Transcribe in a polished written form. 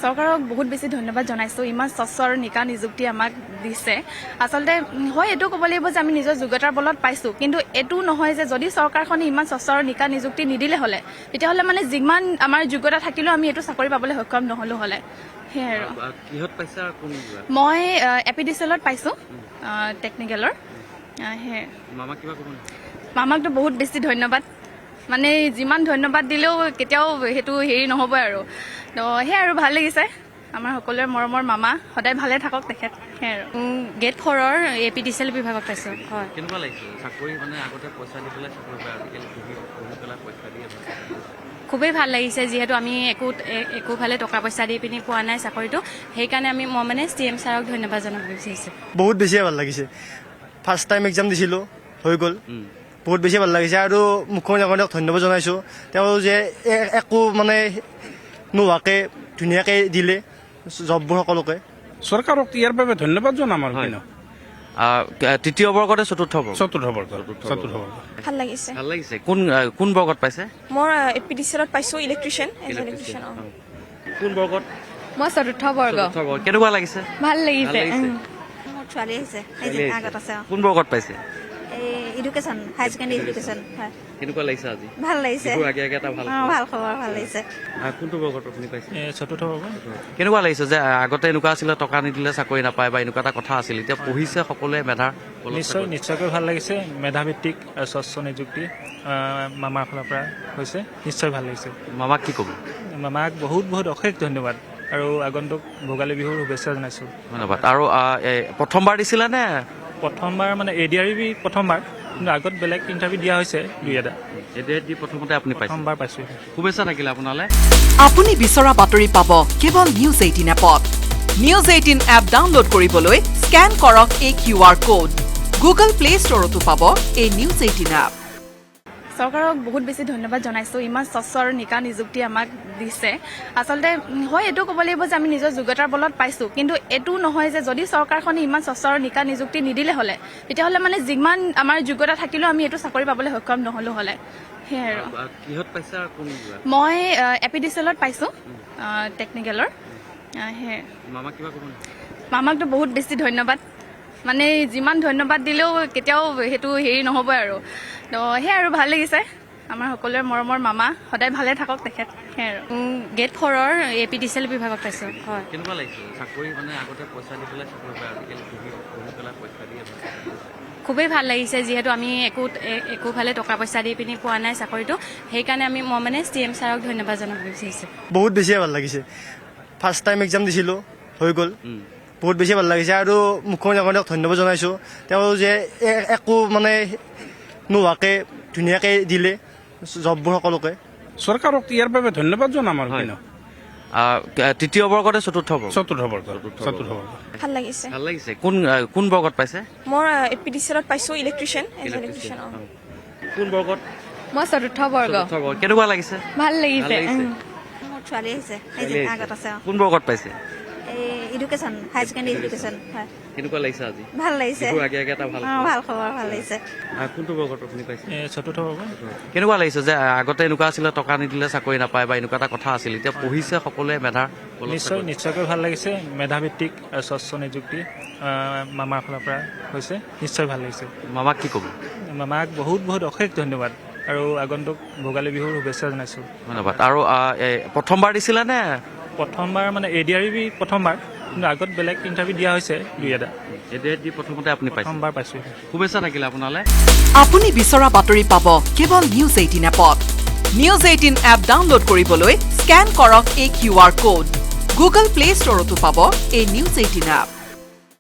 চৰকাৰক বহুত বেছি ধন্যবাদ জনাইছোঁ। ইমান স্বচ্ছ আৰু নিকা নিযুক্তি আমাক দিছে। আচলতে হয় এইটো ক'ব লাগিব যে আমি নিজৰ যোগ্যতাৰ বলত পাইছোঁ, কিন্তু এইটো নহয় যে যদি চৰকাৰখনে ইমান স্বচ্ছ আৰু নিকা নিযুক্তি নিদিলে হ'লে তেতিয়াহ'লে মানে যিমান আমাৰ যোগ্যতা থাকিলেও আমি এইটো চাকৰি পাবলৈ সক্ষম নহ'লো হ'লে। সেয়াই আৰু মই APDCL-ত পাইছোঁ টেকনিকেলৰ। মামাকতো বহুত বেছি ধন্যবাদ, মানে যিমান ধন্যবাদ দিলেও কেতিয়াও সেইটো হেৰি নহ'বই আৰু। তো সেয়াই আৰু ভাল লাগিছে। আমাৰ সকলোৰে মৰমৰ মামা, সদায় ভালে থাকক তেখেত। সেয়াই আৰু গেট 4-ৰ APDCL বিভাগত পাইছোঁ। হয়, কেনেকুৱা লাগিছে চাকৰি মানে আগতে পইচা দি পেলাই চাকৰি পায়, আজিকালি পঢ়ি পেলাই পইচা দিয়ে খুবেই ভাল লাগিছে, যিহেতু আমি একোফালে টকা পইচা দি পিনি পোৱা নাই চাকৰিটো। সেইকাৰণে মই মানে CM ছাৰক ধন্যবাদ জনাব বিচাৰিছোঁ। বহুত বেছিয়ে ভাল লাগিছে। ফাৰ্ষ্ট টাইম এক্সাম দিছিলোঁ, হৈ গ'ল। বহুত বেছি ভাল লাগিছে আৰু মুখ্যমন্ত্ৰীক ধন্যবাদ জনাইছোঁ। তেওঁ যে একো মানে নোহোৱাকৈ ধুনীয়াকৈ দিলে জববোৰ সকলোকে। চৰকাৰক ইয়াৰ বাবে ধন্যবাদ জনাম আৰু তৃতীয় বৰ্গতে চতুৰ্থ বৰ্গ চতুৰ্থ বৰ্গ। ভাল লাগিছে। ভাল লাগিছে। কোন বৰ্গত পাইছে? মই APDCL-ত পাইছোঁ ইলেক্ট্ৰিচিয়ান। কোন বৰ্গত? মই চতুৰ্থ বৰ্গ। কেনেকুৱা লাগিছে? ভাল লাগিছে। মোৰ ছোৱালী আহিছে, আগত আছে। কোন বৰ্গত পাইছে? Education, higher secondary education. কেনেকুৱা লাগিছে আজি? ভাল লাগিছে। আগে এটা ভাল ভাল খবৰ, ভাল লাগিছে। কোনটো বৰ্গত আপুনি পাইছে? চতুৰ্থ বৰ্গ। কেনেকুৱা লাগিছে যে আগতে এনেকুৱা আছিলে টকা নিদিলে চাকৰি নাপায় বা এনেকুৱা এটা কথা আছিল, এতিয়া পঢ়িছে সকলোৱে মেধাৰ? নিশ্চয়কৈ ভাল লাগিছে। মেধাভিত্তিক আৰু স্বচ্ছ নিযুক্তি মামাৰ ফালৰ পৰা হৈছে, নিশ্চয় ভাল লাগিছে। মামাক কি ক'ব? মামাক বহুত অশেষ ধন্যবাদ আৰু আগন্তুক ভোগালী বিহুৰ শুভেচ্ছা জনাইছোঁ। ধন্যবাদ। আৰু প্ৰথমবাৰ দিছিলে নে? প্ৰথমবাৰ মানে ADRE প্ৰথমবাৰ, কিন্তু আগত বেলেগ ইণ্টাৰভিউ দিয়া হৈছে দুই এটা। ADRE প্ৰথমতে আপুনি পাইছে? প্ৰথমবাৰ পাইছোঁ। শুভেচ্ছা থাকিলে আপোনালৈ। আপুনি বিচৰা বাতৰি পাব কেৱল নিউজ 18 এপত। নিউজ 18 এপ ডাউনলোড কৰিবলৈ স্কেন কৰক এই QR কোড। গুগল প্লে ষ্টৰতো পাব এই নিউজ 18 এপ। চৰকাৰক বহুত বেছি ধন্যবাদ জনাইছোঁ। ইমান স্বচ্ছ আৰু নিকা নিযুক্তি আমাক দিছে। আচলতে হয় এইটো ক'ব লাগিব যে আমি নিজৰ যোগ্যতাৰ বলত পাইছোঁ, কিন্তু এইটো নহয় যে যদি চৰকাৰখনে ইমান স্বচ্ছ আৰু নিকা নিযুক্তি নিদিলে হ'লে তেতিয়াহ'লে মানে যিমান আমাৰ যোগ্যতা থাকিলেও আমি এইটো চাকৰি পাবলৈ সক্ষম নহ'লো হ'লে। সেয়াই আৰু মই APDCL-ত পাইছোঁ টেকনিকেলৰ। মামাকতো বহুত বেছি ধন্যবাদ, মানে যিমান ধন্যবাদ দিলেও কেতিয়াও সেইটো হেৰি নহ'বই আৰু। তো সেয়াই আৰু ভাল লাগিছে। আমাৰ সকলোৰে মৰমৰ মামা, সদায় ভালে থাকক তেখেত। সেয়াই আৰু গেট 4-ৰ APDCL বিভাগত পাইছোঁ। হয়, কেনেকুৱা লাগিছে চাকৰি মানে আগতে পইচা দি পেলাই চাকৰি পায়, আজিকালি পঢ়ি পেলাই পইচা দিয়ে খুবেই ভাল লাগিছে, যিহেতু আমি একোফালে টকা পইচা দি পিনি পোৱা নাই চাকৰিটো। সেইকাৰণে মই মানে CM ছাৰক ধন্যবাদ জনাব বিচাৰিছোঁ। বহুত বেছিয়ে ভাল লাগিছে। ফাৰ্ষ্ট টাইম এক্সাম দিছিলোঁ, হৈ গ'ল। বহুত বেছি ভাল লাগিছে আৰু মুখ্যমন্ত্ৰীক ধন্যবাদ জনাইছোঁ। তেওঁ যে একো মানে নোহোৱাকৈ ধুনীয়াকৈ দিলে জববোৰ সকলোকে। চৰকাৰক ইয়াৰ বাবে ধন্যবাদ জনাম আৰু তৃতীয় বৰ্গতে চতুৰ্থ বৰ্গ ভাল লাগিছে। ভাল লাগিছে। কোন বৰ্গত পাইছে? মই APDCL-ত পাইছোঁ ইলেক্ট্ৰিচিয়ান। কোন বৰ্গত? মই চতুৰ্থ বৰ্গ। কেনেকুৱা লাগিছে? ভাল লাগিছে। মোৰ ছোৱালী আহিছে, আগত আছে। কোন বৰ্গত পাইছে? Education, higher secondary education. কেনেকুৱা লাগিছে আজি? ভাল লাগিছে। আগে এটা ভাল খবৰ, ভাল লাগিছে। কোনটো বৰ্গত আপুনি পাইছে? চতুৰ্থ বৰ্গ। কেনেকুৱা লাগিছে যে আগতে এনেকুৱা আছিলে টকা নিদিলে চাকৰি নাপায় বা এনেকুৱা এটা কথা আছিল, এতিয়া পঢ়িছে সকলোৱে মেধাৰ? নিশ্চয়কৈ ভাল লাগিছে। মেধাভিত্তিক আৰু স্বচ্ছ নিযুক্তি মামাৰ ফালৰ পৰা হৈছে, নিশ্চয় ভাল লাগিছে। মামাক কি ক'ব? মামাক বহুত অশেষ ধন্যবাদ আৰু আগন্তুক ভোগালী বিহুৰ শুভেচ্ছা জনাইছোঁ। ধন্যবাদ। আৰু প্ৰথমবাৰ দিছিলে নে? প্ৰথমবাৰ মানে ADRE প্ৰথমবাৰ, কিন্তু আগত বেলেগ ইণ্টাৰভিউ দিয়া হৈছে দুই এটা। ADRE প্ৰথমতে আপুনি পাইছে? প্ৰথমবাৰ পাইছোঁ। শুভেচ্ছা থাকিলে আপোনালৈ। আপুনি বিচৰা বাতৰি পাব কেৱল নিউজ 18 এপত। নিউজ 18 এপ ডাউনলোড কৰিবলৈ স্কেন কৰক এই QR কোড। গুগল প্লে ষ্টৰতো পাব এই নিউজ 18 এপ।